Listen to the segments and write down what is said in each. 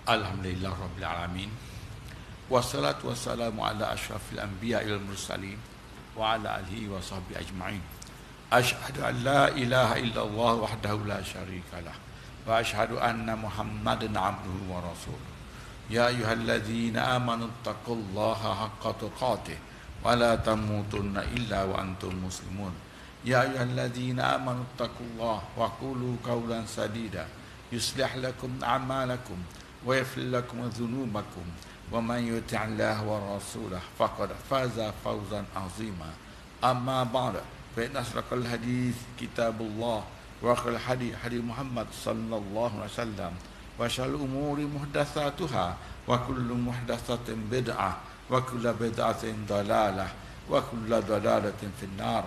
Alhamdulillah Rabbil Alamin. Wassalatu wassalamu ala ashrafil anbiya wal mursalin wa ala alihi wa sahbihi ajma'in. Asyhadu an la ilaha illallah wahdahu la syarika lah wa asyhadu anna Muhammadan abduhu wa rasuluh. Ya ayyuhalladzina amanu taqullaha haqqa tuqatih wa la tamutunna illa wa antum muslimun. Ya ayyuhalladzina amanu taqullaha wa qulu qawlan sadida yuslih lakum a'malakum wa yaghfir lakum dhunubakum wa man yuti' Allah wa rasulahu faqad faza fawzan 'azima. Amma ba'du, fa inna asraqal hadits kitabullah wa khairal hadi hadi Muhammad sallallahu alaihi wasallam wa syarrul umuri muhdatsatuha wa kullu muhdatsatin bid'ah wa kullu bid'atin dalalah wa kullu dalalatin finnar.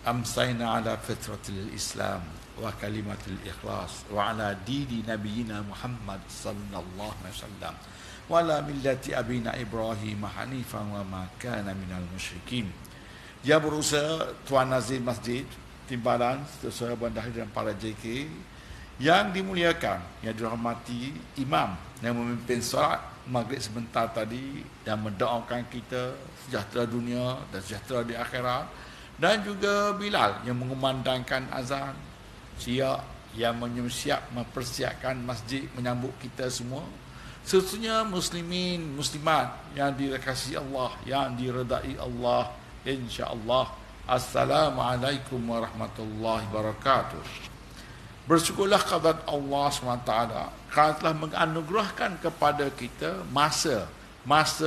Amsayna ala fitratil Islam wa kalimatul ikhlas wa ala dini nabiyina Muhammad sallallahu alaihi wasallam wa ala millati abina Ibrahim hanifan wa ma kana minal musyrikin. Ya berusaha Tuan Nazir Masjid Timbalan, saudara bandar dan para JK yang dimuliakan, yang dirahmati imam yang memimpin solat maghrib sebentar tadi dan mendoakan kita sejahtera dunia dan sejahtera di akhirat, dan juga Bilal yang mengumandangkan azan, Siap yang mempersiapkan masjid menyambut kita semua. Sesungguhnya muslimin, muslimat yang dirahmati Allah, yang diredai Allah, insya-Allah. Assalamualaikum warahmatullahi wabarakatuh. Bersyukurlah kepada Allah SWT kerana telah menganugerahkan kepada kita masa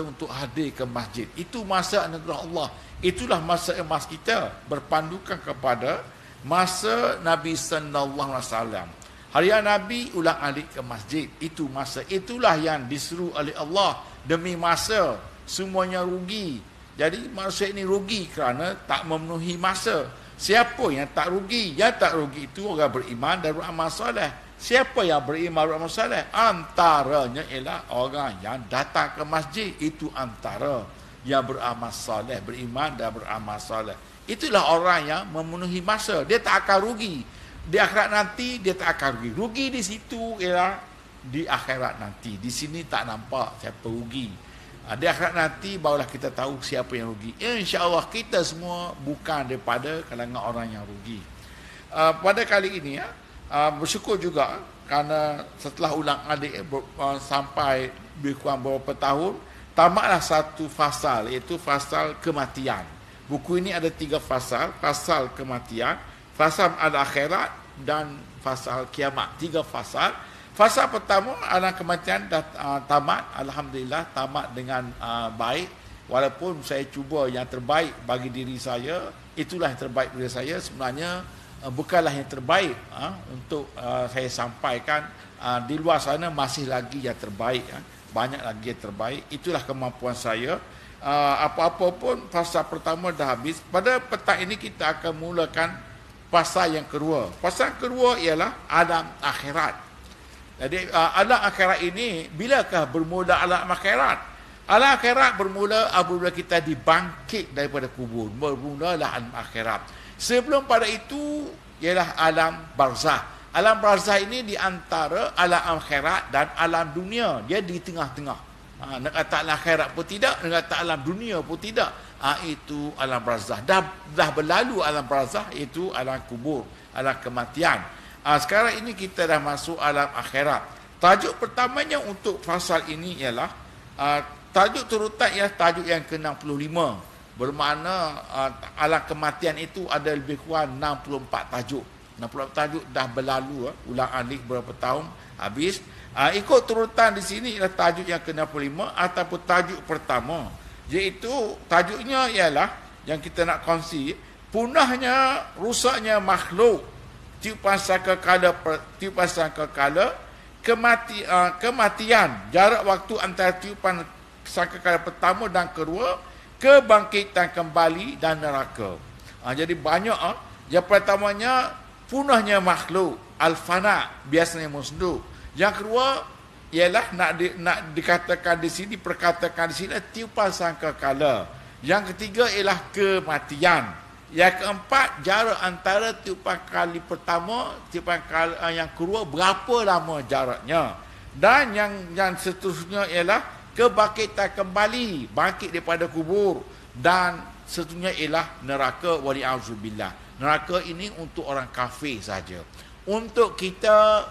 untuk hadir ke masjid. Itu masa anugerah Allah. Itulah masa emas kita, berpandukan kepada masa Nabi sallallahu alaihi wasallam. Harian Nabi ulang alik ke masjid. Itu masa, itulah yang disuruh oleh Allah. Demi masa semuanya rugi. Jadi manusia ini rugi kerana tak memenuhi masa. Siapa yang tak rugi? Yang tak rugi itu orang beriman dan beramal soleh. Siapa yang beriman dan beramal soleh? Antaranya ialah orang yang datang ke masjid. Itu antara yang beramal soleh, beriman dan beramal soleh. Itulah orang yang memenuhi masa. Dia tak akan rugi. Di akhirat nanti dia tak akan rugi. Rugi di situ ialah di akhirat nanti. Di sini tak nampak siapa rugi. Di akhirat nanti barulah kita tahu siapa yang rugi. InsyaAllah kita semua bukan daripada kalangan orang yang rugi. Pada kali ini bersyukur juga kerana setelah ulang alik sampai lebih kurang beberapa tahun, tamatlah satu fasal, iaitu fasal kematian. Buku ini ada 3 fasal. Fasal kematian, fasal al-akhirat dan fasal kiamat. 3 fasal. Fasal pertama adalah kematian dah tamat. Alhamdulillah tamat dengan baik. Walaupun saya cuba yang terbaik bagi diri saya, itulah yang terbaik bagi saya. Sebenarnya bukanlah yang terbaik untuk saya sampaikan. Di luar sana masih lagi yang terbaik. Banyak lagi yang terbaik. Itulah kemampuan saya. Apa-apa pun fasa pertama dah habis. Pada petang ini kita akan mulakan fasa yang kedua. Fasa kedua ialah alam akhirat. Jadi alam akhirat ini, bilakah bermula alam akhirat? Alam akhirat bermula apabila kita dibangkit daripada kubur. Bermulalah alam akhirat. Sebelum pada itu ialah alam barzah. Alam barzah ini di antara alam akhirat dan alam dunia. Dia di tengah-tengah. Nak kata alam akhirat pun tidak, nak kata alam dunia pun tidak. Itu alam barzah. Dah berlalu alam barzah, itu alam kubur, alam kematian. Sekarang ini kita dah masuk alam akhirat. Tajuk pertamanya untuk fasal ini ialah tajuk turutan ialah tajuk yang ke-65. Bermakna alam kematian itu ada lebih kurang 64 tajuk. 64 tajuk dah berlalu, ulang alik berapa tahun habis. Ikut turutan di sini ialah tajuk yang ke-65 ataupun tajuk pertama, iaitu tajuknya ialah yang kita nak kongsi, punahnya, rusaknya makhluk, tiupan sangkakala, kematian, jarak waktu antara tiupan sangkakala pertama dan kedua, kebangkitan kembali dan neraka. Jadi banyak. Yang pertamanya punahnya makhluk, al-fana, biasanya musnuk. Yang kedua ialah nak dikatakan di sini, perkatakan di sini tiupan sangkakala. Yang ketiga ialah kematian. Yang keempat, jarak antara tiupan kali pertama, tiupan kali yang kedua, berapa lama jaraknya. Dan yang seterusnya ialah kebangkitan kembali, bangkit daripada kubur. Dan seterusnya ialah neraka, wali'auzubillah. Neraka ini untuk orang kafir saja. Untuk kita,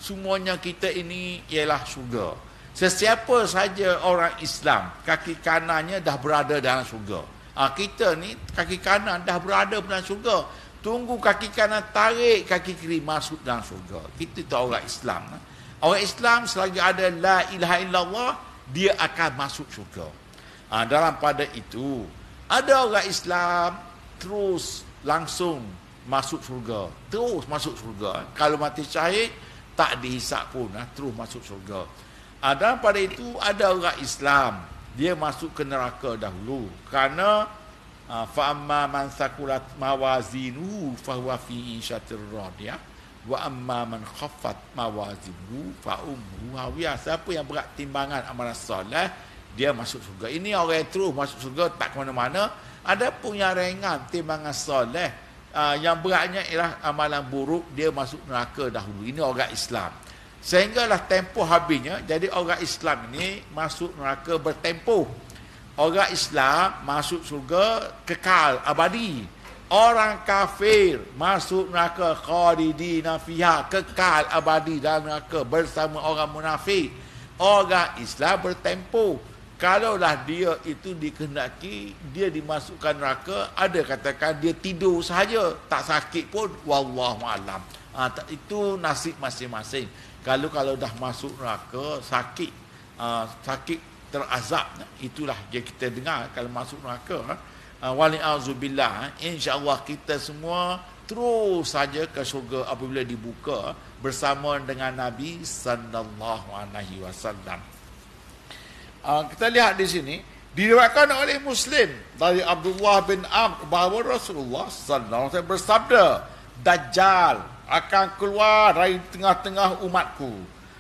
semuanya kita ini ialah syurga. Sesiapa saja orang Islam, kaki kanannya dah berada dalam syurga. Kita ni kaki kanan dah berada dalam syurga. Tunggu kaki kanan tarik kaki kiri masuk dalam syurga. Kita tu orang Islam. Orang Islam selagi ada la ilaha illallah, dia akan masuk syurga. Dalam pada itu, ada orang Islam terus langsung masuk syurga. Terus masuk syurga. Kalau mati syahid, tak dihisap pun. Terus masuk syurga. Dan pada itu ada orang Islam, dia masuk ke neraka dahulu. Kerana fa'amma man thaqulat mawazinuhu fahuwa fi isyatir radiyah wa amma man khaffat mawazinuhu fa ummuhu hawiyah. Siapa yang berat timbangan amalan soleh, dia masuk syurga. Ini orang yang terus masuk syurga, tak ke mana-mana. Ada pun yang ringan timbangan soleh, yang beratnya ialah amalan buruk, dia masuk neraka dahulu. Ini orang Islam. Sehinggalah tempoh habisnya, jadi orang Islam ini masuk neraka bertempoh. Orang Islam masuk syurga kekal abadi. Orang kafir masuk neraka khalidina fiha, kekal abadi dalam neraka bersama orang munafik. Orang Islam bertempoh. Kalaulah dia itu dikehendaki dia dimasukkan neraka, ada katakan dia tidur sahaja, tak sakit pun, wallahu alam. Itu nasib masing-masing. Kalau dah masuk neraka sakit, sakit terazab, itulah yang kita dengar kalau masuk neraka. Wali'auzubillah, insya-Allah kita semua terus saja ke syurga apabila dibuka bersama dengan Nabi sallallahu alaihi wasallam. Kita lihat di sini diriwayatkan oleh Muslim dari Abdullah bin Amr bahawa Rasulullah sallallahu alaihi wasallam bersabda, Dajjal akan keluar dari tengah-tengah umatku.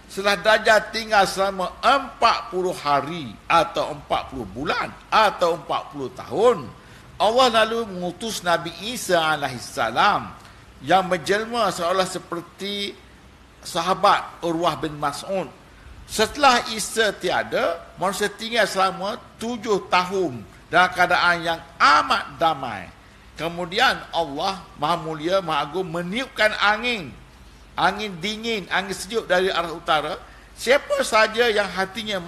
Setelah Dajjal tinggal selama 40 hari atau 40 bulan atau 40 tahun, Allah lalu mengutus Nabi Isa alaihissalam yang menjelma seolah seperti sahabat Urwah bin Mas'ud. Setelah Isa tiada, manusia tinggal selama 7 tahun dalam keadaan yang amat damai. Kemudian Allah Maha Mulia, Maha Agung meniupkan angin dingin, angin sejuk dari arah utara. Siapa saja hatinya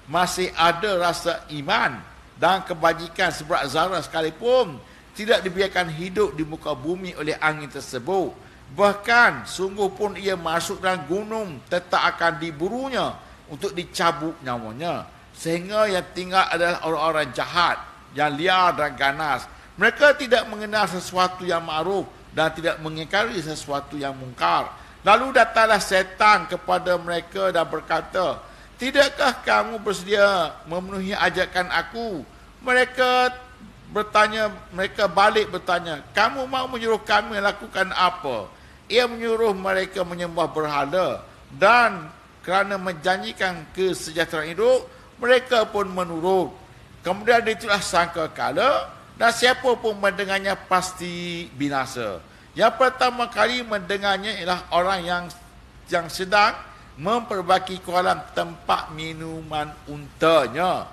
masih ada rasa iman dan kebajikan seberat zarah sekalipun, tidak dibiarkan hidup di muka bumi oleh angin tersebut. Bahkan sungguh pun ia masuk dalam gunung, tetap akan diburunya untuk dicabut nyawanya. Sehingga yang tinggal adalah orang-orang jahat, yang liar dan ganas. Mereka tidak mengenal sesuatu yang ma'ruf dan tidak mengingkari sesuatu yang mungkar. Lalu datanglah setan kepada mereka dan berkata, tidakkah kamu bersedia memenuhi ajakan aku? Mereka balik bertanya, kamu mahu menyuruh kami lakukan apa? Ia menyuruh mereka menyembah berhala, dan kerana menjanjikan kesejahteraan hidup, mereka pun menurut. Kemudian itulah sangka kala, dan siapa pun mendengarnya pasti binasa. Yang pertama kali mendengarnya ialah orang yang sedang memperbaiki kolam tempat minuman untanya,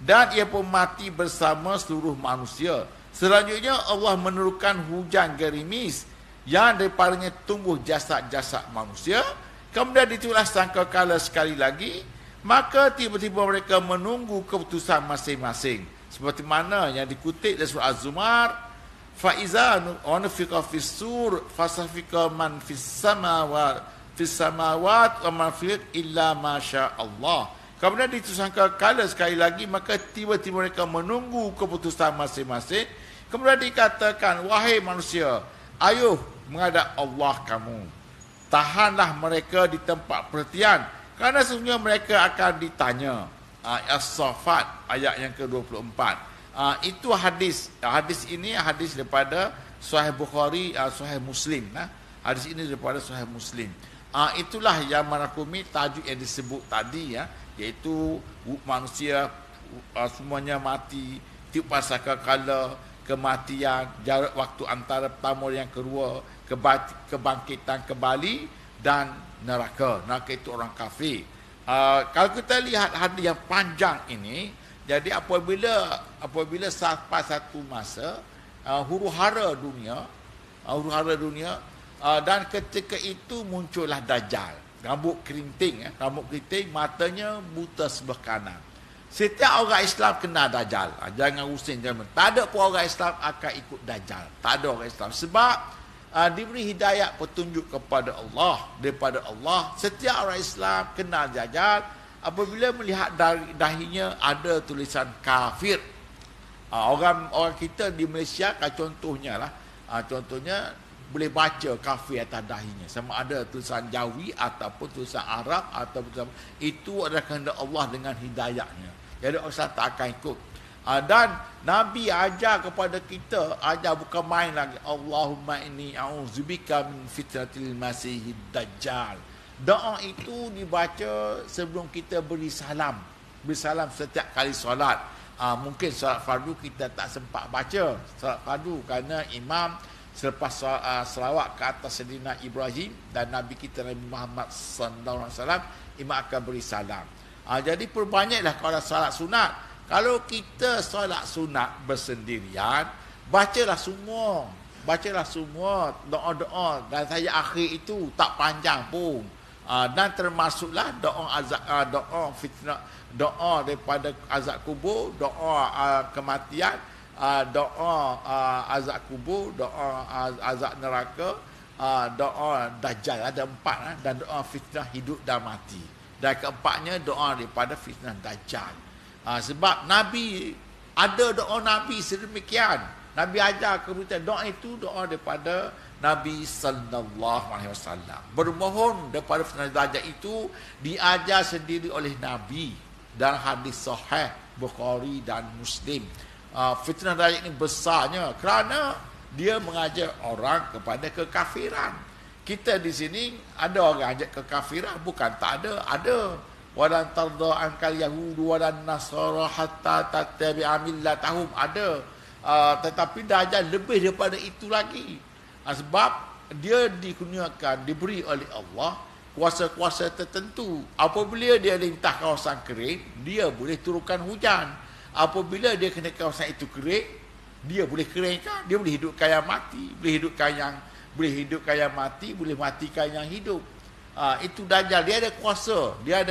dan ia pun mati bersama seluruh manusia. Selanjutnya Allah menurunkan hujan gerimis yang daripadanya tumbuh jasad-jasad manusia. Kemudian itulah sangka kala sekali lagi, maka tiba-tiba mereka menunggu keputusan masing-masing. Seperti mana yang dikutip dari surah Az-Zumar, فَإِذَا نُفِخَ فِي الصُّورِ فَصَفِقَ مَنْ فِي السَّمَاوَاتِ وَمَنْ فِي الْأَرْضِ إِلَّا مَا شَاءَ اللَّهُ. Kemudian disangka kala sekali lagi, maka tiba-tiba mereka menunggu keputusan masing-masing. Kemudian dikatakan, wahai manusia, ayuh menghadap Allah kamu. Tahanlah mereka di tempat perhentian, kerana sesungguhnya mereka akan ditanya. As-Saffat ayat yang ke-24. Itu hadis. Hadis ini hadis daripada Sahih Bukhari, Sahih Muslim. Hadis ini daripada Sahih Muslim. Itulah yang merakumi tajuk yang disebut tadi, iaitu manusia semuanya mati, tiupan sangkakala, kematian, jarak waktu antara pertama dan yang kedua, kebangkitan kembali, dan neraka. Neraka itu orang kafir. Kalau kita lihat hadis yang panjang ini, jadi apabila sampai satu masa huru-hara dunia, dan ketika itu muncullah Dajjal. Rambut kerinting, matanya buta sebelah kanan. Setiap orang Islam kenal Dajjal. Jangan rusing, jangan. Tak ada pun orang Islam akan ikut Dajjal. Tak ada orang Islam. Sebab diberi hidayat petunjuk daripada Allah. Setiap orang Islam kenal Dajjal apabila melihat dahinya ada tulisan kafir. Orang kita di Malaysia contohnya boleh baca kafir atas dahinya, sama ada tulisan Jawi ataupun tulisan Arab ataupun itu adalah kehendak Allah dengan hidayahnya. Jadi orang Islam tak akan ikut. Dan Nabi ajar kepada kita, ajar bukan main lagi. Allahumma inni a'udzubika min fitnatil masihid dajjal. Doa itu dibaca sebelum kita beri salam setiap kali solat. Mungkin solat fardu kita tak sempat baca solat fardu kerana imam selepas selawat ke atas Sayyidina Ibrahim dan Nabi kita Nabi Muhammad sallallahu alaihi wasallam, imam akan beri salam. Jadi perbanyaklah kalau solat sunat. Kalau kita solat sunat bersendirian, bacalah semua doa-doa, dan saya akhir itu tak panjang pun. Dan termasuklah doa fitnah, doa daripada azab kubur, doa kematian, doa azab kubur, doa azab neraka, doa Dajjal, ada 4, dan doa fitnah hidup dan mati. Dan keempatnya doa daripada fitnah Dajjal. Sebab Nabi ada doa Nabi sedemikian. Nabi ajar kepada doa itu, doa daripada Nabi sallallahu alaihi wasallam. Bermohon daripada fitnah Dajjal itu diajar sendiri oleh Nabi dalam hadis sahih Bukhari dan Muslim. Fitnah Dajjal ini besarnya kerana dia mengajar orang kepada kekafiran. Kita di sini ada orang ajak kekafiran, bukan tak ada, ada. Walan tarda ankal yahudu walan nasara hatta tattabi'a millatahum, ada. Tetapi Dajjal lebih daripada itu lagi. Sebab dia dikurniakan, diberi oleh Allah kuasa-kuasa tertentu. Apabila dia lintah kawasan kering, dia boleh turunkan hujan. Apabila dia kena kawasan itu kering, dia boleh keringkan, dia boleh hidupkan yang mati, boleh hidupkan yang mati, boleh matikan yang hidup. Itu Dajjal, dia ada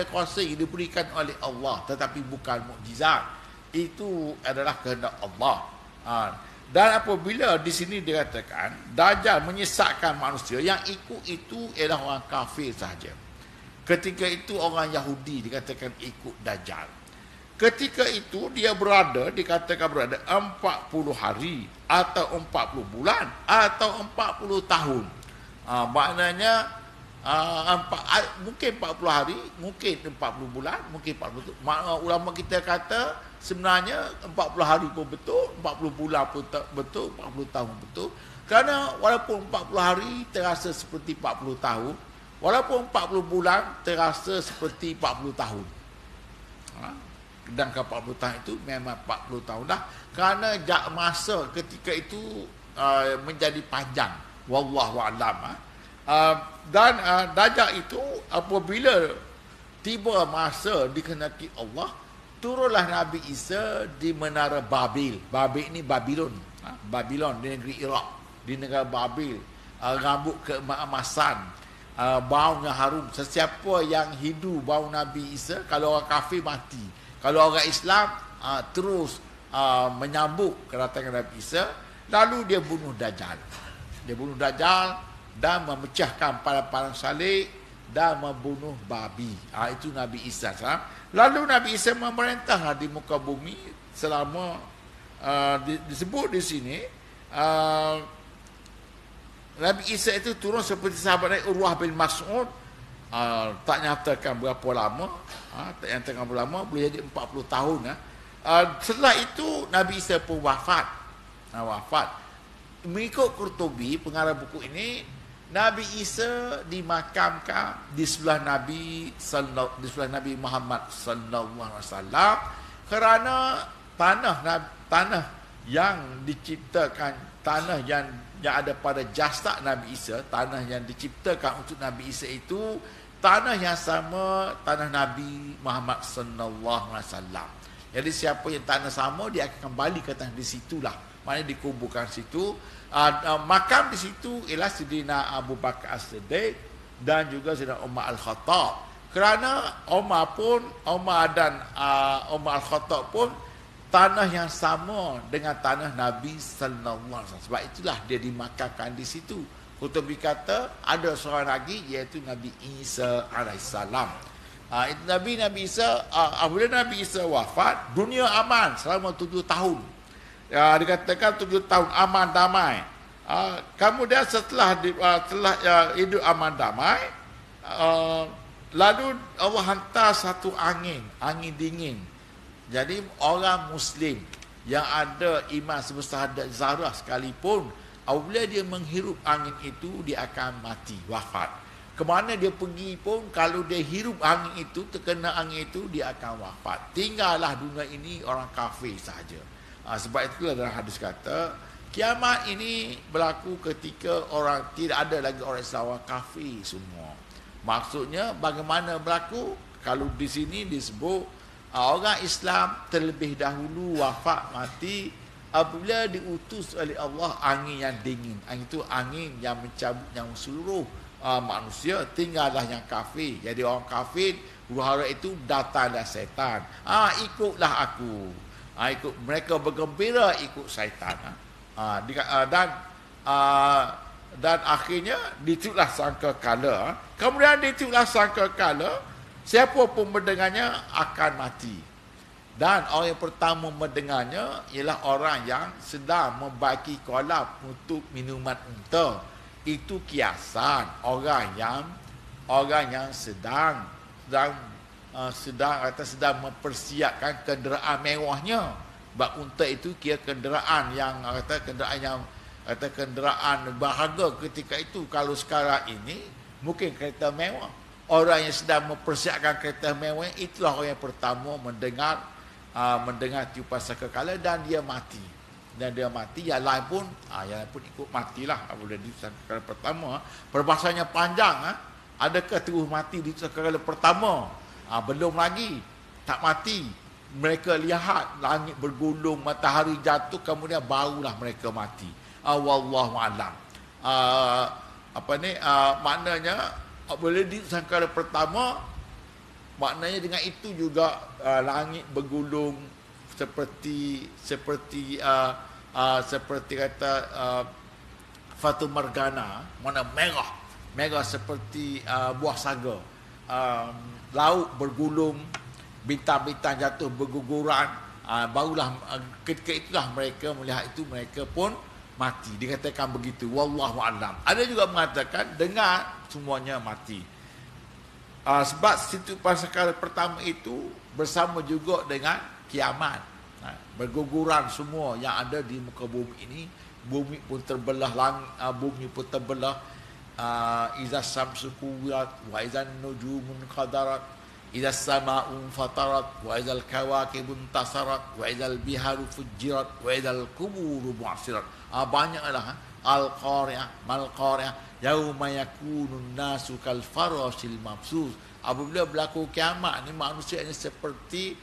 kuasa yang diberikan oleh Allah, tetapi bukan mukjizat. Itu adalah kehendak Allah. Dan apabila di sini dikatakan Dajjal menyesatkan manusia, yang ikut itu ialah orang kafir sahaja. Ketika itu orang Yahudi dikatakan ikut Dajjal. Ketika itu dia dikatakan berada 40 hari atau 40 bulan atau 40 tahun. Maknanya mungkin 40 hari, mungkin 40 bulan, mungkin 40 tahun. Ulama kita kata sebenarnya 40 hari pun betul, 40 bulan pun betul, 40 tahun betul. Kerana walaupun 40 hari terasa seperti 40 tahun, walaupun 40 bulan terasa seperti 40 tahun. Sedangkan 40 tahun itu memang 40 tahun dah. Kerana masa ketika itu menjadi panjang. Wallahu a'lam. Dan Dajjal itu apabila tiba masa dikehendaki Allah, turunlah Nabi Isa di menara Babil. Babil ini Babylon. Babylon di negeri Iraq, di negara Babil. Rambut keemasan, baunya harum. Sesiapa yang hidu bau Nabi Isa, kalau orang kafir mati. Kalau orang Islam terus menyambut kedatangan Nabi Isa, lalu dia bunuh Dajjal. Dan memecahkan parang salib dan membunuh babi. Itu Nabi Isa. Lalu Nabi Isa memerintah di muka bumi selama disebut di sini Nabi Isa itu turun seperti sahabat Urwah bin Mas'ud. Tak nyatakan berapa lama, boleh jadi 40 tahun. Setelah itu Nabi Isa pun wafat. Mengikut Qurtubi, pengarang buku ini, Nabi Isa dimakamkan di sebelah Nabi Muhammad sallallahu alaihi wasallam kerana tanah yang diciptakan, tanah yang yang ada pada jasad Nabi Isa, tanah yang diciptakan untuk Nabi Isa itu tanah yang sama tanah Nabi Muhammad sallallahu alaihi wasallam. Jadi siapa yang tanah sama, dia akan kembali ke tanah di situlah. Maknanya dikuburkan situ. Makam di situ ialah Sayyidina Abu Bakar As-Siddiq dan juga Sayyidina Umar Al-Khattab. Kerana Umar dan Umar Al-Khattab pun tanah yang sama dengan tanah Nabi sallallahu alaihi wasallam. Sebab itulah dia dimakamkan di situ. Qurtubi kata ada seorang lagi iaitu Nabi Isa alaihissalam. Nabi Isa, apabila Nabi Isa wafat, dunia aman selama 7 tahun. Dikatakan 7 tahun aman damai. Kemudian setelah hidup aman damai, lalu Allah hantar satu angin dingin. Jadi orang Muslim yang ada iman sebesar zarah sekalipun, apabila dia menghirup angin itu, dia akan mati, wafat. Kemana dia pergi pun, kalau dia hirup angin itu, terkena angin itu, dia akan wafat. Tinggallah dunia ini orang kafir sahaja. Sebab itulah dalam hadis kata, kiamat ini berlaku ketika orang tidak ada lagi orang Islam, orang kafir semua. Maksudnya bagaimana berlaku? Kalau di sini disebut orang Islam terlebih dahulu wafat mati apabila diutus oleh Allah angin yang dingin. Angin itu angin yang mencabut yang seluruh manusia, tinggallah yang kafir. Jadi orang kafir huru-hara itu datanglah setan. Ikutlah aku. Ikut mereka bergembira ikut syaitan. Dan akhirnya ditiuplah sangkakala. Kemudian ditiuplah sangkakala, siapa pun mendengarnya akan mati. Dan orang yang pertama mendengarnya ialah orang yang sedang membaki kolam untuk minuman unta. Itu kiasan orang yang sedang mempersiapkan kenderaan mewahnya. Sebab unta itu kira kenderaan yang kenderaan berharga ketika itu. Kalau sekarang ini mungkin kereta mewah. Orang yang sedang mempersiapkan kereta mewah, itulah orang yang pertama mendengar tiupan sangkakala dan dia mati. Yang lain pun ikut matilah. Apabila di sangkakala pertama, perbahasannya panjang. Adakah terus mati di sangkakala pertama? Belum lagi, tak mati. Mereka lihat langit bergulung, matahari jatuh, kemudian barulah mereka mati. Wallahu a'lam. Maknanya apabila di sangkakala pertama, maknanya dengan itu juga langit bergulung seperti kata Fatu Morgana, mana merah seperti buah saga. Laut bergulung, bintang-bintang jatuh berguguran. Barulah ketika itulah mereka melihat itu, mereka pun mati. Dikatakan begitu. Wallahu a'lam. Ada juga mengatakan dengar semuanya mati. Sebab situ sangkakala pertama itu bersama juga dengan kiamat. Berguguran semua yang ada di muka bumi ini. Bumi pun terbelah, bumi pun terbelah. Iza samsu kuwirat wa iza nujumun qadarat iza sama'un fatarat wa iza al-kawakibun tasarat wa iza al-biharu fujirat wa iza al-kuburu bu'asirat. Banyaklah. Al-Qari'ah, Mal-Qari'ah, yauma yakunun nasu kal farasil mabsus. Apabila berlaku kiamat ni, manusia ini seperti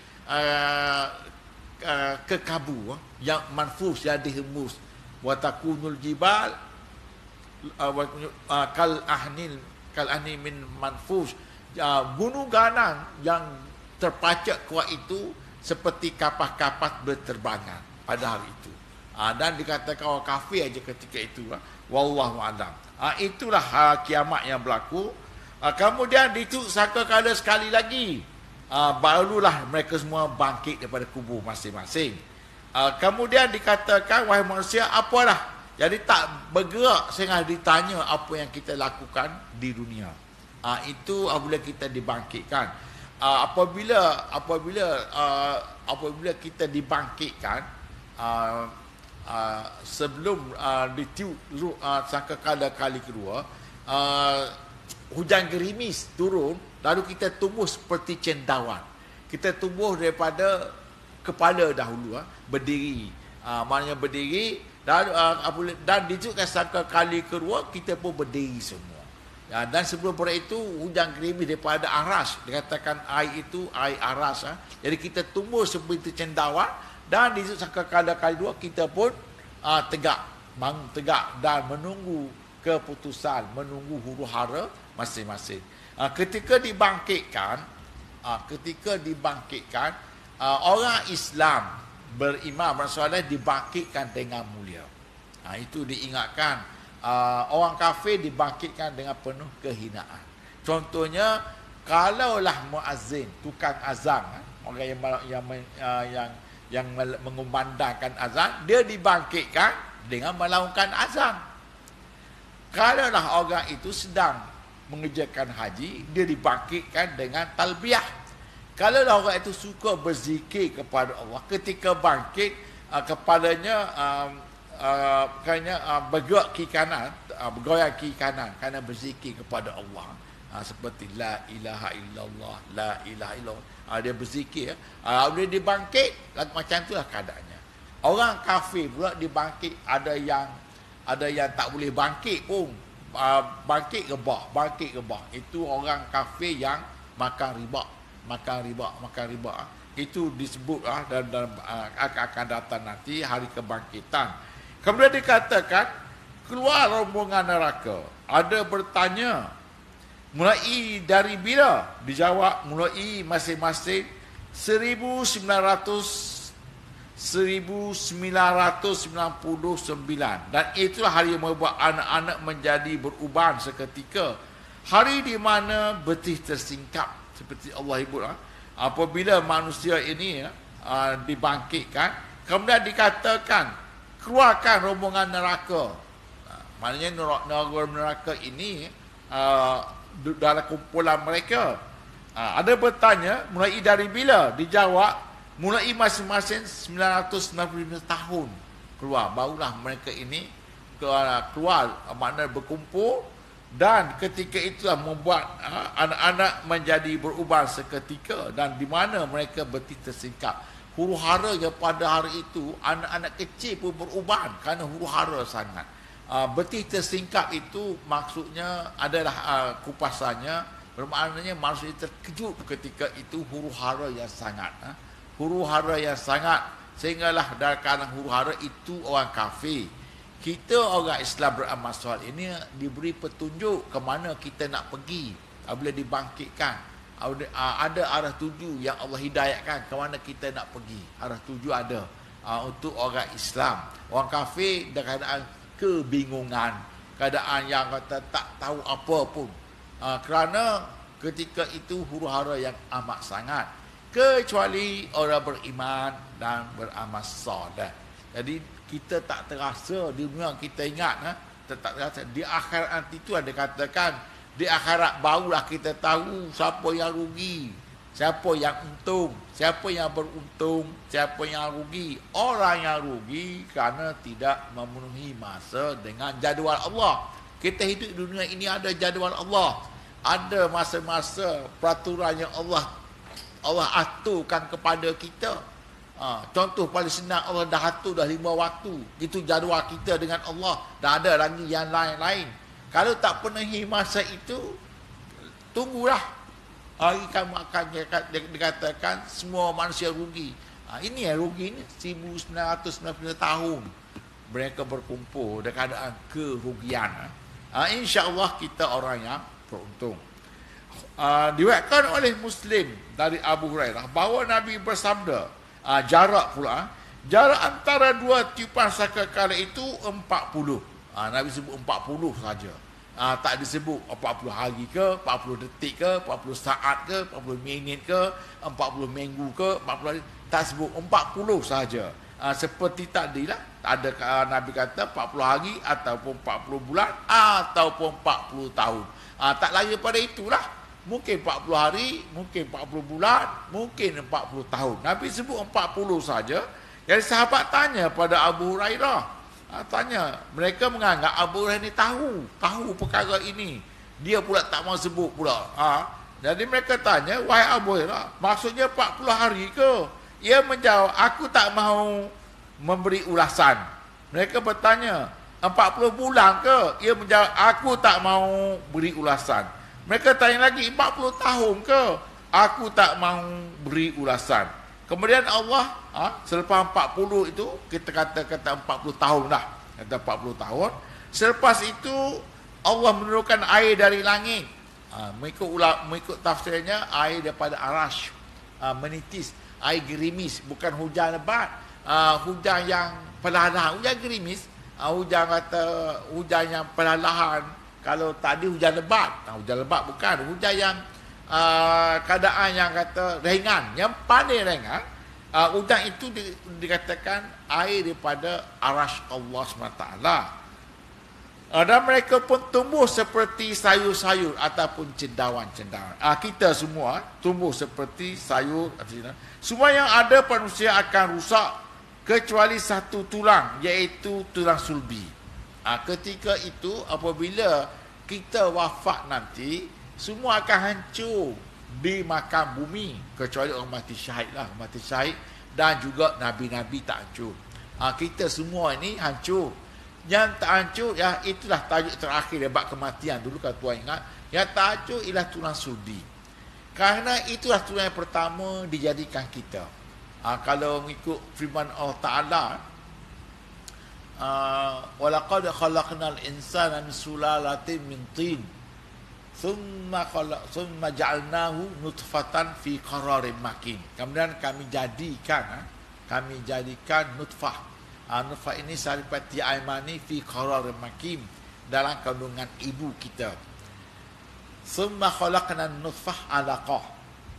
kekabu yang manfus, yang dihembus. Wa takunul jibal kal ahni min manfus. Gunung ganang yang terpacak kuat itu seperti kapas-kapas berterbangan pada hari itu. Dan dikatakan orang kafir aja ketika itu. Wallahu a'lam. Itulah kiamat yang berlaku. Kemudian itu sangkakala sekali lagi, barulah mereka semua bangkit daripada kubur masing-masing. Kemudian dikatakan, wahai manusia, apalah? Jadi tak bergerak sehingga ditanya apa yang kita lakukan di dunia. Itu apabila kita dibangkitkan. Apabila kita dibangkitkan, sebelum ditiup sangkakala kali kedua, hujan gerimis turun, lalu kita tumbuh seperti cendawan. Kita tumbuh daripada kepala dahulu, berdiri. Maknanya berdiri, Dan ditunjukkan sangka kali kedua kita pun berdiri semua. Ya, dan sebelum pada itu hujan gerimis daripada aras, dikatakan air itu air aras. Jadi kita tumbuh seperti cendawan, dan ditunjukkan sangka kali dua kita pun tegak, bangun tegak dan menunggu keputusan, menunggu huru hara masing-masing. Ketika dibangkitkan, orang Islam beriman bersoleh dibangkitkan dengan mulia. Itu diingatkan. Orang kafir dibangkitkan dengan penuh kehinaan. Contohnya, kalaulah muazzin, tukang azan, orang yang mengumandangkan azan, dia dibangkitkan dengan melaungkan azan. Kalaulah orang itu sedang mengerjakan haji, dia dibangkitkan dengan talbiyah. Kalau orang itu suka berzikir kepada Allah, ketika bangkit kepadanya bergerak kiri kanan, bergoyang kiri kanan kerana berzikir kepada Allah. Seperti la ilaha illallah, la ilaha illallah. Dia berzikir. Dia dibangkit, macam itulah keadaannya. Orang kafir pula dibangkit, ada yang tak boleh bangkit pun. Bangkit rebah. Itu orang kafir yang makan riba. Itu disebut dan akan datang nanti hari kebangkitan. Kemudian dikatakan keluar rombongan neraka. Ada bertanya, mulai dari bila? Dijawab mulai masing-masing 1999, dan itulah hari yang membuat anak-anak menjadi beruban seketika. Hari di mana betih tersingkap, seperti Allah sebut, apabila manusia ini dibangkitkan, kemudian dikatakan keluarkan rombongan neraka. Maknanya neraka ini dalam kumpulan mereka. Ada bertanya, mulai dari bila? Dijawab, mulai masing-masing 995 tahun keluar. Barulah mereka ini keluar, maknanya berkumpul. Dan ketika itulah membuat anak-anak menjadi beruban seketika, dan di mana mereka betih tersingkap. Huru hara pada hari itu, anak-anak kecil pun beruban kerana huru hara sangat. Betih tersingkap itu maksudnya adalah kupasannya, bermaknanya manusia terkejut ketika itu huru hara yang sangat. Huru hara yang sangat, sehinggalah dari kalangan huru hara itu orang kafir. Kita orang Islam beramal soleh ini diberi petunjuk ke mana kita nak pergi apabila dibangkitkan. Ada arah tuju yang Allah hidayatkan ke mana kita nak pergi. Arah tuju ada untuk orang Islam. Orang kafir dalam keadaan kebingungan, keadaan yang kata tak tahu apa pun. Kerana ketika itu huru hara yang amat sangat. Kecuali orang beriman dan beramal soleh. Jadi kita tak terasa di dunia, kita ingat tak terasa. Di akhirat nanti itu ada katakan, di akhirat barulah kita tahu siapa yang rugi, siapa yang untung, siapa yang beruntung, siapa yang rugi. Orang yang rugi kerana tidak memenuhi masa dengan jadual Allah. Kita hidup di dunia ini ada jadual Allah, ada masa-masa peraturan yang Allah aturkan kepada kita. Contoh paling senang, Allah dah atur dah 5 waktu. Itu jadual kita dengan Allah. Dah ada lagi yang lain-lain. Kalau tak penuhi masa itu, tunggulah. Hari kamu akan dikatakan semua manusia rugi. Ini yang rugi ni 1990 tahun. Mereka berkumpul dengan keadaan kerugian. InsyaAllah kita orang yang beruntung. Diriwayatkan oleh Muslim dari Abu Hurairah bahawa Nabi bersabda, jarak pula, jarak antara dua tiupan sangkakala itu 40. Nabi sebut 40 saja. Tak disebut 40 hari ke, 40 detik ke, 40 saat ke, 40 minit ke, 40 minggu ke, 40 hari. Tak sebut, 40 saja. Seperti tadilah, ada Nabi kata 40 hari ataupun 40 bulan ataupun 40 tahun. Tak lagi pada itulah. Mungkin 40 hari, mungkin 40 bulan, mungkin 40 tahun. Nabi sebut 40 saja. Jadi sahabat tanya pada Abu Hurairah. Tanya, mereka menganggap Abu Hurairah ni tahu perkara ini. Dia pula tak mau sebut pula. Jadi mereka tanya, wahai Abu Hurairah, maksudnya 40 hari ke? Ia menjawab, aku tak mahu memberi ulasan. Mereka bertanya, 40 bulan ke? Ia menjawab, aku tak mau beri ulasan. Mereka tanya lagi, 40 tahun ke? Aku tak mau beri ulasan. Kemudian Allah, selepas 40 itu, kita kata 40 tahun dah. Kata 40 tahun. Selepas itu, Allah menurunkan air dari langit. Mengikut tafsirnya, air daripada arash. Menitis, air gerimis. Bukan hujan lebat. Hujan yang perlahan. Hujan gerimis. Hujan yang perlahan. Kalau tadi hujan lebat. Hujan lebat bukan. Hujan yang keadaan yang kata ringan. Yang paling ringan. Hujan itu dikatakan air daripada arash Allah SWT. Dan mereka pun tumbuh seperti sayur-sayur ataupun cendawan-cendawan. Kita semua tumbuh seperti sayur. Semua yang ada manusia akan rusak kecuali satu tulang, iaitu tulang sulbi. Ketika itu apabila kita wafat nanti, semua akan hancur dimakan bumi kecuali orang mati syahid lah, mati syahid, dan juga nabi-nabi tak hancur. Kita semua ini hancur. Yang tak hancur, ya itulah tajuk terakhir bab kematian. Dulu kalau tuan ingat, yang tak hancur ialah tulang sulbi. Kerana itulah tulang yang pertama dijadikan kita. Kalau mengikut firman Allah Ta'ala, walaqad khalaqnal insana min sulalatin min tin thumma ja'alnahu nutfatan fi qararin makin. Kemudian kami jadikan nutfah. Nutfah ini saripati aimani fi qararin makin, dalam kandungan ibu kita. Thumma khalaqnan nutfah alaqah.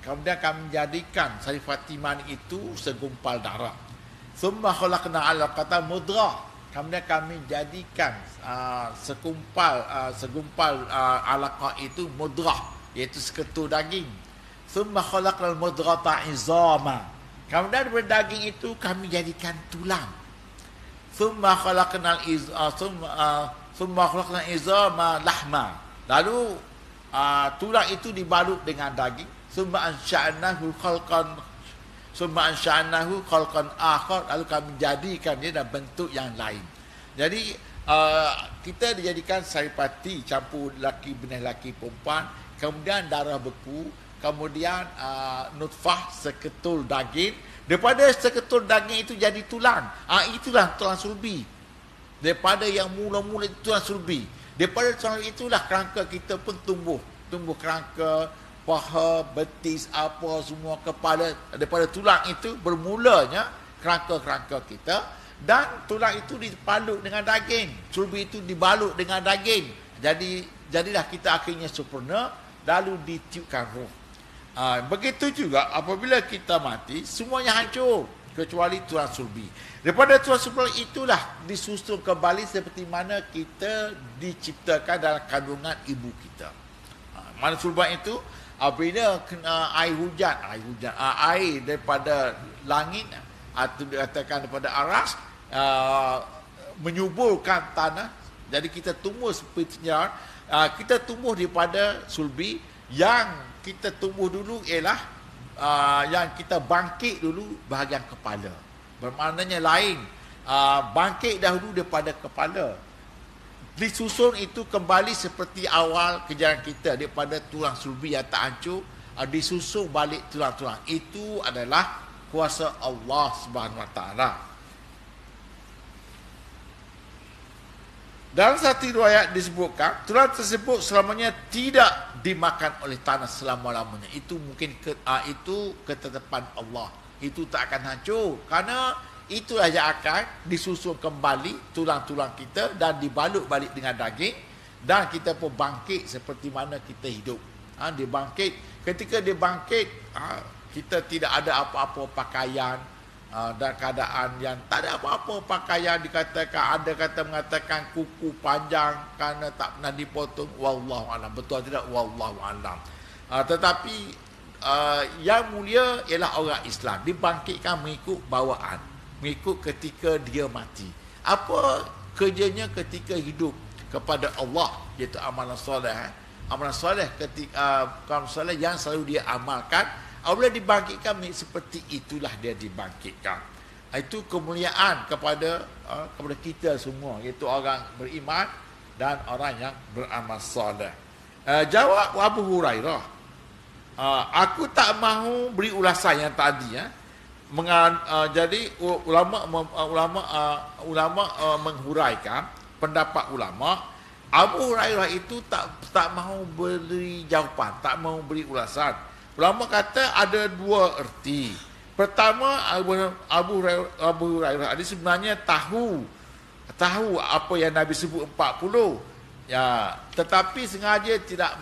Kemudian kami jadikan saripati mani itu segumpal darah. Thumma khalaqna alaqata mudghah. Kemudian kami jadikan segumpal alaqah itu mudghah, iaitu seketul daging. Thumma khalaqnal mudghata izama. Kemudian dari daging itu kami jadikan tulang. Thumma khalaqnal izama lahma. Lalu tulang itu dibalut dengan daging. Thumma ansha'nahu khalqan akhar. Lalu kami jadikan dia dalam bentuk yang lain. Jadi kita dijadikan saripati campur laki benih laki perempuan, kemudian darah beku, kemudian nutfah seketul daging. Daripada seketul daging itu jadi tulang. Itulah tulang sulbi. Daripada yang mula-mula itu tulang sulbi. Daripada tulang itulah kerangka kita pun tumbuh. Tumbuh kerangka, paha, betis, apa semua, kepala. Daripada tulang itu bermulanya kerangka-kerangka kita. Dan tulang itu dibalut dengan daging. Sulbi itu dibalut dengan daging. Jadilah kita akhirnya sempurna. Lalu ditiupkan roh. Begitu juga apabila kita mati, semuanya hancur kecuali tulang sulbi. Daripada tulang sulbi itulah disusun kembali seperti mana kita diciptakan dalam kandungan ibu kita. Mana sulbi itu? Apabila kena air hujan, air daripada langit atau dikatakan daripada aras, menyuburkan tanah. Jadi kita tumbuh seperti kita tumbuh daripada sulbi. Yang kita tumbuh dulu ialah yang kita bangkit dulu bahagian kepala. Bermaknanya lain. Bangkit dahulu daripada kepala. Disusun itu kembali seperti awal kejadian kita daripada tulang sulbi yang tak hancur, disusun balik tulang-tulang. Itu adalah kuasa Allah Subhanahu Wa Taala. Dalam satu riwayat disebutkan, tulang tersebut selamanya tidak dimakan oleh tanah selama-lamanya. Itu mungkin itu ketetapan Allah. Itu tak akan hancur. Kerana itulah yang akan disusun kembali tulang-tulang kita dan dibalut balik dengan daging. Dan kita pun bangkit seperti mana kita hidup. Dia bangkit. Ketika dia bangkit, kita tidak ada apa-apa pakaian. Dan keadaan yang tak ada apa-apa pakaian, dikatakan ada kata mengatakan kuku panjang kerana tak pernah dipotong. Wallahu alam, betul tidak? Wallahu alam. Tetapi yang mulia ialah orang Islam dibangkitkan mengikut bawaan, mengikut ketika dia mati. Apa kerjanya ketika hidup kepada Allah, iaitu amalan soleh. Amalan soleh ketika amalan soleh yang selalu dia amalkan. Apabila dibangkitkan seperti itulah dia dibangkitkan. Itu kemuliaan kepada kita semua, iaitu orang beriman dan orang yang beramal soleh. Jawab Abu Hurairah, aku tak mahu beri ulasan yang tadi. Jadi ulama menghuraikan pendapat ulama. Abu Hurairah itu tak mahu beri jawapan, tak mahu beri ulasan. Ulama kata ada dua erti. Pertama, Abu Hurairah ini sebenarnya tahu apa yang Nabi sebut 40. Ya, tetapi sengaja tak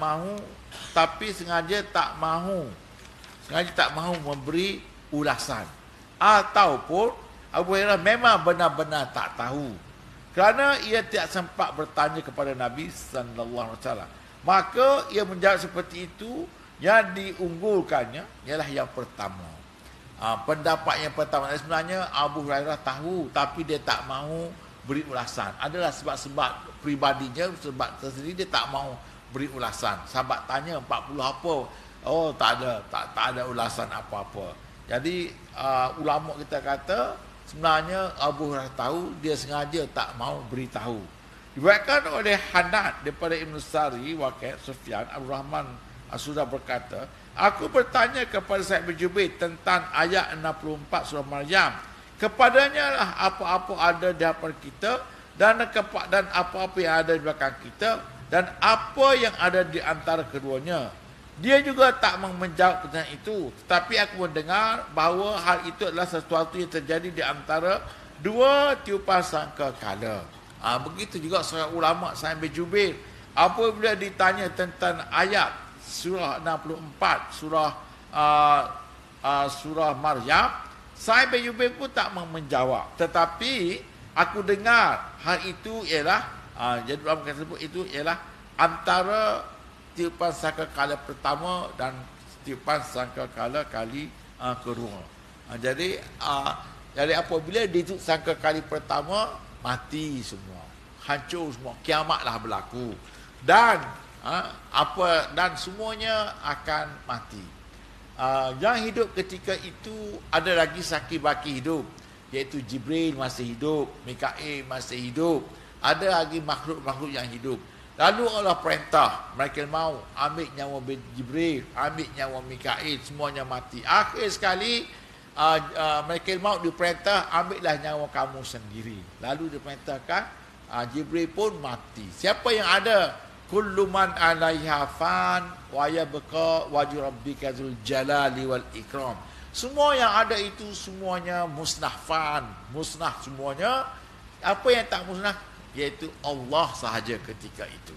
mahu memberi ulasan. Ataupun Abu Hurairah memang benar-benar tak tahu. Kerana ia tidak sempat bertanya kepada Nabi sallallahu alaihi wasallam. Maka ia menjawab seperti itu. Yang diunggulkannya ialah yang pertama. Pendapat yang pertama sebenarnya Abu Hurairah tahu, tapi dia tak mahu beri ulasan. Adalah sebab-sebab pribadinya, sebab tersendiri dia tak mahu beri ulasan. Sahabat tanya 40 apa? Oh, tak ada ulasan apa-apa. Jadi ulama kita kata sebenarnya Abu Hurairah tahu, dia sengaja tak mahu beritahu. Diriwayatkan oleh Hanad daripada Ibn Sari, Waqi', Sufyan, Abdul Rahman sudah berkata, aku bertanya kepada Sa'id bin Jubair tentang ayat 64 surah Maryam. Kepadanya lah apa-apa ada di hadapan kita dan apa-apa yang ada di belakang kita dan apa yang ada di antara keduanya. Dia juga tak menjawab tentang itu, tetapi aku mendengar bahawa hal itu adalah sesuatu yang terjadi di antara dua tiupan sangkakala. Begitu juga seorang ulama Sa'id bin Jubair, apabila ditanya tentang ayat surah 64 surah Maryam, Sa'id bin Jubair pun tak menjawab, tetapi aku dengar hal itu ialah jadi dalam tersebut itu ialah antara tiupan sangkakala pertama dan tiupan sangkakala kali kedua. Jadi apabila ditiup sangkakala pertama, mati semua, hancur semua, kiamatlah berlaku dan dan semuanya akan mati. Yang hidup ketika itu ada lagi sakit baki hidup, iaitu Jibril masih hidup, Mikail masih hidup, ada lagi makhluk-makhluk yang hidup. Lalu Allah perintah Malaikat Maut ambil nyawa Jibril, ambil nyawa Mikail, semuanya mati. Akhir sekali Malaikat Maut diperintah ambillah nyawa kamu sendiri. Lalu diperintahkan Jibril pun mati. Siapa yang ada? Kullu man 'alaiha fan wa yabqa wajhu rabbika dzul jalali wal ikram. Semua yang ada itu semuanya musnah, musnah semuanya. Apa yang tak musnah? Iaitu Allah sahaja ketika itu.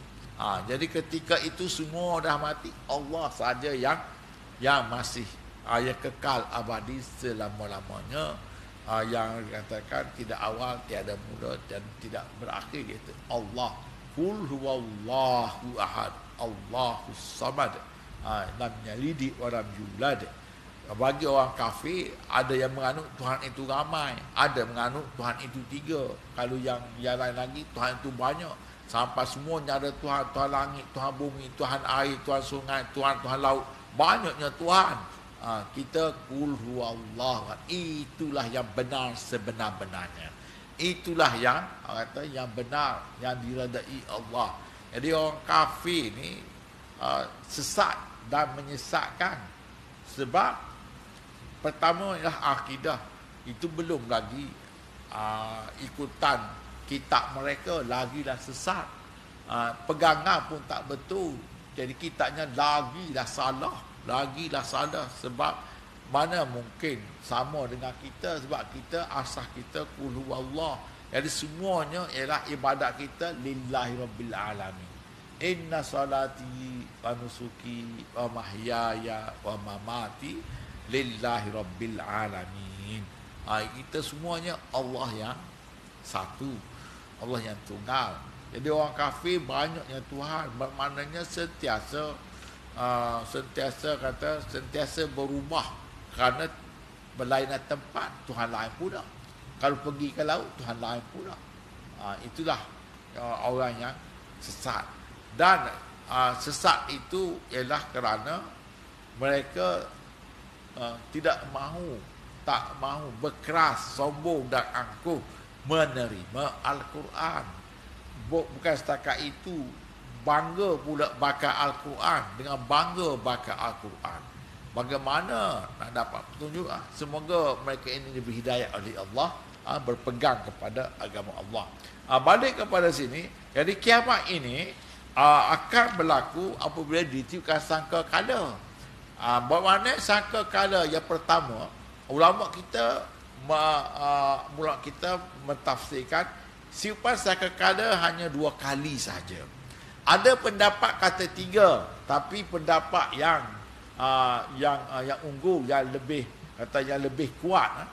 Jadi ketika itu semua dah mati, Allah sahaja yang masih yang kekal abadi selama-lamanya. Yang dikatakan tidak awal, tiada mula dan tidak berakhir, iaitu Allah. Qul huwallahu ahad, Allahus samad, lam yalid wa lam yulad. Bagi orang kafir, ada yang menganut Tuhan itu ramai, ada menganut Tuhan itu tiga. Kalau yang lain lagi, Tuhan itu banyak. Sampai semuanya ada Tuhan, Tuhan langit, Tuhan bumi, Tuhan air, Tuhan sungai, Tuhan laut. Banyaknya Tuhan. Kita qul huwallahu, itulah yang benar sebenar-benarnya. Itulah yang kata yang benar, yang diredai Allah. Jadi orang kafir ni sesat dan menyesatkan. Sebab pertama ialah akidah. Itu belum lagi ikutan kitab mereka, lagilah sesat. Pegangan pun tak betul. Jadi kitabnya lagilah salah. Sebab mana mungkin sama dengan kita, sebab kita asal kita qul huwallah. Jadi semuanya ialah ibadat kita lillahi rabbil alamin. Inna salati wa nusuki wa mahyaya wa mamati lillahi rabbil alamin. Kita semuanya Allah yang satu, Allah yang tunggal. Jadi orang kafir banyaknya Tuhan, bermaknanya sentiasa berubah. Kerana berlainan tempat, Tuhan lain pula. Kalau pergi ke laut, Tuhan lain pula. Itulah orang yang sesat. Dan sesat itu ialah kerana mereka tidak mahu tak mahu berkeras, sombong dan angkuh menerima Al-Quran. Bukan setakat itu, bangga pula baca Al-Quran, dengan bangga baca Al-Quran. Bagaimana nak dapat petunjuk? Semoga mereka ini diberi hidayah oleh Allah, berpegang kepada agama Allah. Balik kepada sini, jadi kiamat ini akan berlaku apabila ditiupkan sangka kala. Bermakna sangka kala yang pertama, ulama kita mentafsirkan tiupan sangka kala hanya 2 kali saja. Ada pendapat kata 3, tapi pendapat yang unggul, yang lebih kuat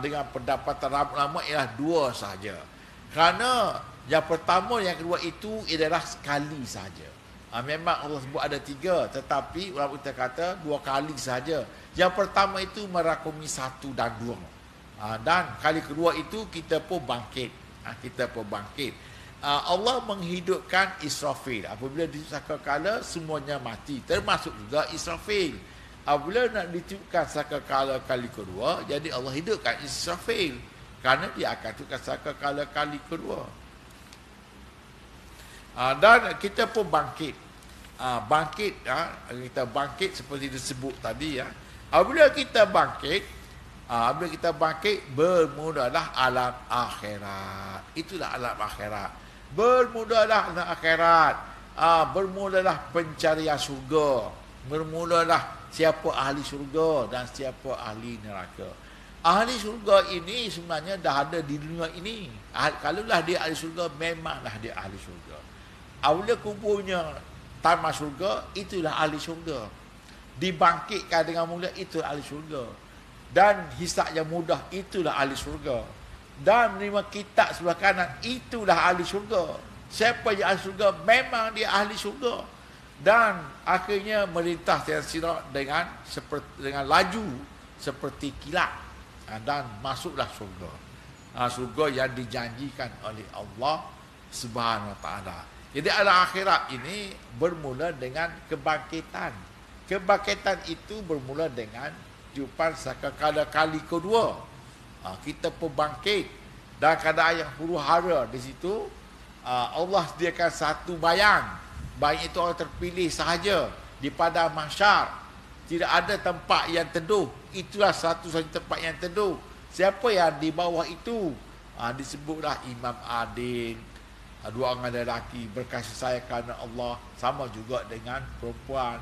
dengan pendapatan ulama ialah 2 saja. Kerana yang pertama, yang kedua itu adalah sekali saja. Memang Allah sebut ada 3, tetapi ulama kita kata 2 kali saja. Yang pertama itu merakumi 1 dan 2. Dan kali kedua itu kita pun bangkit. Allah menghidupkan Israfil. Apabila disangkakala semuanya mati, termasuk juga Israfil. Apabila nak ditiupkan sangkakala kali kedua, jadi Allah hidupkan Israfil, kerana dia akan tiupkan sangkakala kali kedua. Dan kita pun bangkit. Kita bangkit seperti disebut tadi. Apabila kita bangkit, bermulalah alam akhirat. Itulah alam akhirat. Bermulalah alam akhirat. Bermulalah pencarian syurga. Bermulalah siapa ahli syurga dan siapa ahli neraka. Ahli syurga ini sebenarnya dah ada di dunia ini. Kalaulah dia ahli syurga, memanglah dia ahli syurga. Apabila kuburnya tamat syurga, itulah ahli syurga. Dibangkitkan dengan mulia, itulah ahli syurga. Dan hisab yang mudah, itulah ahli syurga. Dan menerima kitab sebelah kanan, itulah ahli syurga. Siapa yang ahli syurga, memang dia ahli syurga. Dan akhirnya merintah sirat dengan laju seperti kilat, dan masuklah syurga. Syurga yang dijanjikan oleh Allah Subhanahu Wa Taala. Jadi alam akhirat ini bermula dengan kebangkitan. Kebangkitan itu bermula dengan tiupan sangkakala kali kedua. Kita pun bangkit. Dan keadaan yang huru-hara di situ, Allah sediakan satu bayang. Bayang itu orang terpilih sahaja di padang mahsyar. Tidak ada tempat yang teduh. Itulah satu-satunya tempat yang teduh. Siapa yang di bawah itu? Disebutlah Imam Adil. 2 orang lelaki berkasih sayang kerana Allah. Sama juga dengan perempuan.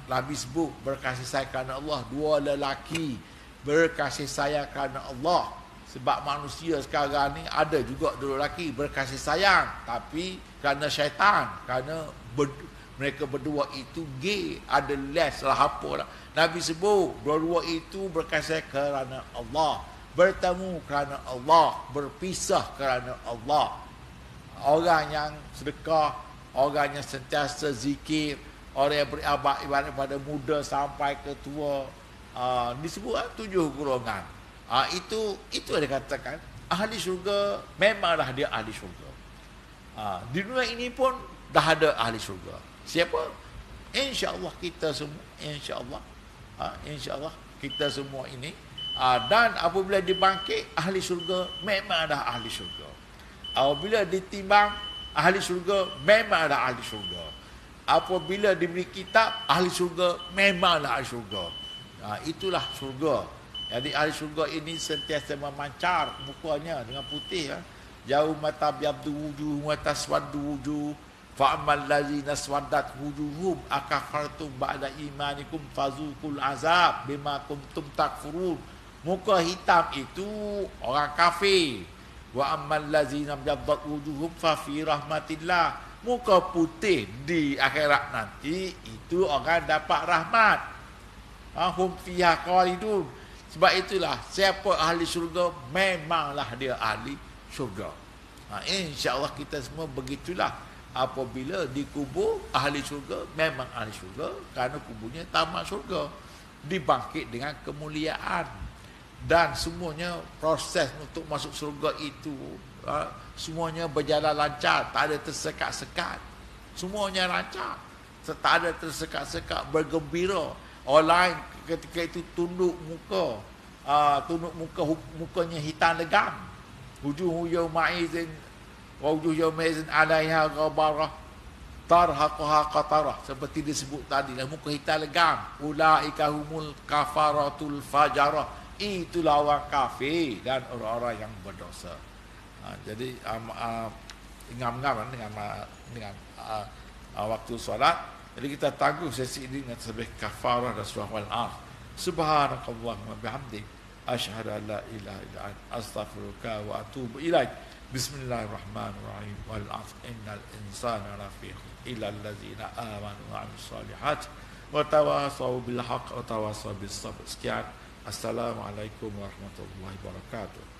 Nabi sebut berkasih sayang kerana Allah. 2 lelaki berkasih sayang kerana Allah. Sebab manusia sekarang ni ada juga 2 lelaki berkasih sayang, tapi kerana syaitan, kerana mereka berdua itu gay, ada les lah apa lah. Nabi sebut dua-dua itu berkasih kerana Allah, bertemu kerana Allah, berpisah kerana Allah. Orang yang sedekah, orang yang sentiasa zikir, orang yang beribadat pada muda sampai ke tua, disebut 7 golongan. Itu yang dikatakan ahli syurga, memanglah dia ahli syurga. Di dunia ini pun dah ada ahli syurga. Siapa? InsyaAllah kita semua. InsyaAllah kita semua ini. Dan apabila dibangkit, ahli syurga memang dah ahli syurga. Apabila ditimbang, ahli syurga memang dah ahli syurga. Apabila diberi kitab, ahli syurga memanglah ahli syurga. Itulah syurga. Jadi ahli syurga ini sentiasa memancar mukanya dengan putih. Yauma tabyaddu wujuh wa taswaddu wujuh fa ammal ladzina swaddat wujuhum akafartum ba'da imanikum fazuqul azab bima kuntum takfurun. Muka hitam itu orang kafir. Wa ammal ladzina byaddat wujuhum fa fi rahmatillah. Muka putih di akhirat nanti itu orang dapat rahmat. Hum fiha khalidun. Sebab itulah siapa ahli syurga, memanglah dia ahli syurga. InsyaAllah kita semua begitulah. Apabila dikubur ahli syurga, memang ahli syurga, kerana kuburnya tamat syurga. Dibangkit dengan kemuliaan. Dan semuanya proses untuk masuk syurga itu, semuanya berjalan lancar, tak ada tersekat-sekat. Semuanya lancar, tak ada tersekat-sekat, bergembira. Orang lain ketika itu tunduk muka, tunuk mukanya hitam legam. Wujuhu yawma'izin wa wujuhu yawma'izin 'alaiha ghabarah tarhaquha qatarah, seperti disebut tadi lah, muka hitam legam. Ulaika humul kafaratul fajarah, itulah orang kafir dan orang-orang yang berdosa. Jadi ngam-ngam dengan waktu solat. Jadi kita tangguh sesi ini dengan tasbih kafarah dan surah Al-Asr. Subhanakallahumma bihamdik asyhadu an la ilaha illa anta astaghfiruka wa atubu ilaik. Bismillahirrahmanirrahim. Wal 'asr innal insana lafi khusr illa allazina amanu wa 'amilus solihat wa tawassaw bil haqq wa tawassaw bis sabr. Sekian. Assalamualaikum warahmatullahi wabarakatuh.